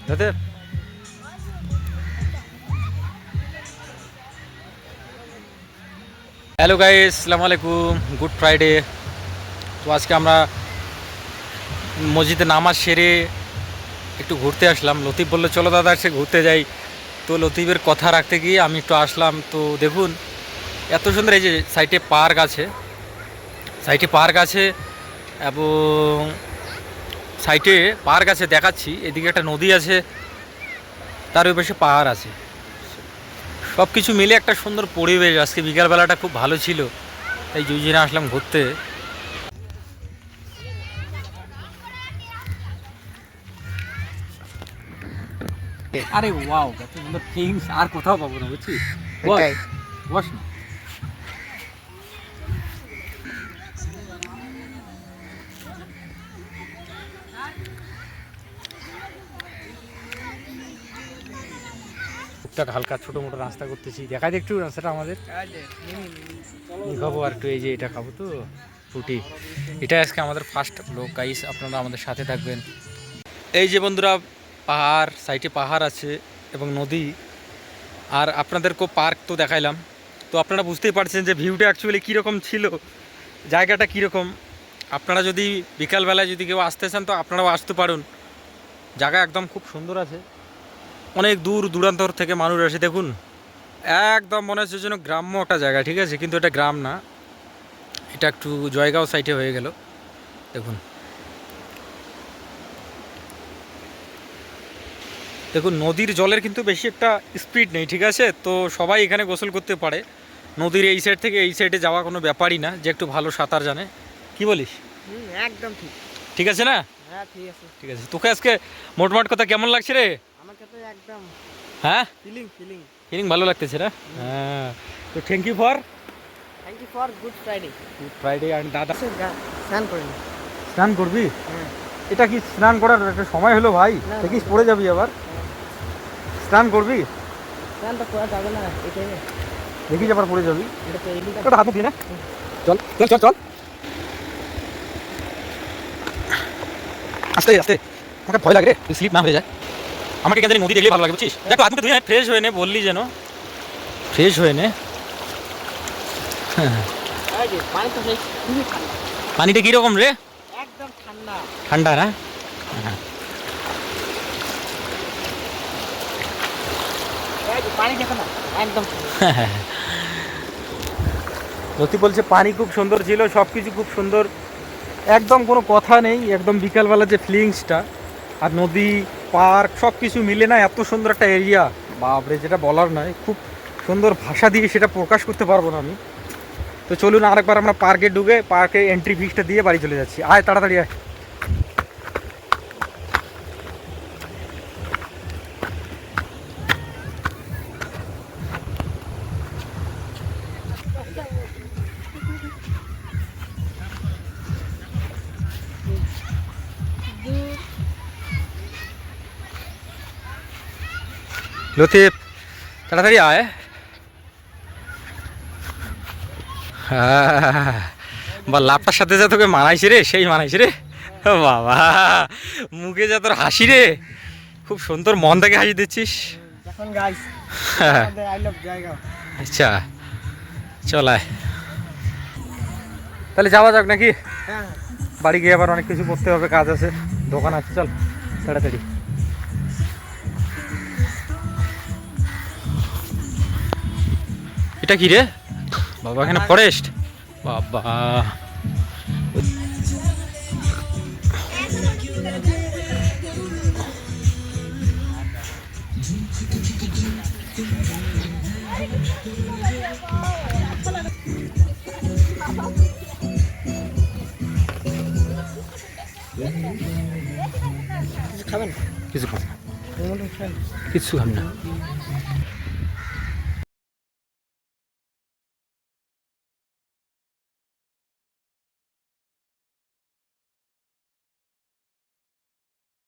যাতে hello guys, আসসালামু আলাইকুম, গুড ফ্রাইডে। তো আজকে আমরা মসজিদে নামাজ সেরে একটু ঘুরতে আসলাম। লতিফ বললো চলো দাদা সে ঘুরতে যাই। তো লতিফের কথা রাখতে গিয়ে আমি একটু আসলাম। তো দেখুন এত সুন্দর, এই যে সাইডে পার্ক আছে এবং সাইডে পার্ক আছে দেখাচ্ছি, এদিকে একটা নদী আছে, তার ওই পাশে পাহাড় আছে, সব কিছু মিলে একটা সুন্দর পরিবেশ। আজকে বিকালবেলাটা খুব ভালো ছিল, তাই দুইজনে আসলাম ঘুরতে। আরে ওয়াও, এত সুন্দর থিংস আর কোথাও পাবো না, বুঝছিস? বস না। টুকটাক হালকা ছোটো মোটো রাস্তা করতেছি, দেখাই একটু রাস্তাটা আমাদের। খাবো আর একটু, এই যে এটা খাবো তো ফ্রুটি। এটা আজকে আমাদের ফার্স্ট ব্লগ গাইস, আপনারা আমাদের সাথে থাকবেন। এই যে বন্ধুরা, পাহাড়, সাইডে পাহাড় আছে এবং নদী, আর আপনাদেরকেও পার্ক তো দেখাইলাম। তো আপনারা বুঝতেই পারছেন যে ভিউটা অ্যাকচুয়ালি কীরকম ছিল, জায়গাটা কীরকম। আপনারা যদি বিকালবেলায় যদি কেউ আসতে চান তো আপনারাও আসতে পারুন। জায়গা একদম খুব সুন্দর আছে, অনেক দূর দূরান্তর থেকে মানুষ আসে। দেখুন একদম মনে হচ্ছে যেন গ্রাম্য একটা জায়গা, ঠিক আছে, কিন্তু এটা গ্রাম না, এটা একটু জয়গাঁও সাইডে হয়ে গেল। দেখুন দেখুন নদীর জলের কিন্তু বেশি একটা স্পিড নেই, ঠিক আছে। তো সবাই এখানে গোসল করতে পারে। নদীর এই সাইড থেকে এই সাইডে যাওয়া কোনো ব্যাপারই না, যে একটু ভালো সাঁতার জানে। কি বলিস? একদম ঠিক। ঠিক আছে না? হ্যাঁ ঠিক আছে। ঠিক আছে, তোকে আজকে মোটমাট কথা কেমন লাগছে রে? আমাকে তো একদম হ্যাঁ, ফিলিং ভালো লাগতেছে না? হ্যাঁ, তো thank you for Good Friday. And দাদা। স্নান করে নি। স্নান করবি? হ্যাঁ। এটা কি স্নান করার একটা সময় হলো ভাই? না, দেখিস পড়ে যাবি আবার। স্নান করবি? স্নান তো করা যাবে না এই টাইমে। দেখিস আবার পড়ে যাবি। এটা তো এলিগা। হাত মুখ না, চল চল চল চল, আস্তে আস্তে। আমাকে ভয় লাগে রে, তুই স্লিপ না হয়ে যায়। আমাকে কেন জানি নদী দেখলে ভালো লাগে, বুঝছিস? দেখো হাত মুখে ধুয়ে ফ্রেশ হয়ে নে, বললি যেন ফ্রেশ হয়ে নে। এই যে পানি তো খুবই ঠান্ডা। পানিটা কীরকম রে? একদম ঠান্ডা। ঠান্ডা না? এই যে পানি দেখো না, একদম লতি বলছে পানি খুব সুন্দর ছিল, সব কিছু খুব সুন্দর, একদম কোনো কথা নেই। একদম বিকালবেলা যে ফিলিংসটা, আর নদী, পার্ক, সব কিছু মিলে না এত সুন্দর একটা এরিয়া, বাপরে, যেটা বলার নয়। খুব সুন্দর ভাষা দিয়ে সেটা প্রকাশ করতে পারবো না আমি। তো চলুন আরেকবার আমরা পার্কে ঢুকে পার্কে এন্ট্রি ফিসটা দিয়ে বাড়ি চলে যাচ্ছি। আয় তাড়াতাড়ি আয়। লতিফ তাড়াতাড়ি আয়। হ্যাঁ, বা লাভটার সাথে যা তোকে মানাইছে রে, সেই মানাইছে রে বাবা। মুখে যা তোর হাসি রে, খুব সুন্দর, মন থেকে হাসি দিচ্ছিস। এখন গাইস আমাদের আই লাভ জায়গা। আচ্ছা চল আয় তাহলে, যাওয়া যাক নাকি? হ্যাঁ বাড়ি গিয়ে আবার অনেক কিছু করতে হবে, কাজ আছে, দোকান আছে, চল তাড়াতাড়ি। এটা কি রে বাবা? এখানে ফরেস্ট, বাবা। খাবেন? কিছু খাবো না, খাবেন? কিছু খাবো না।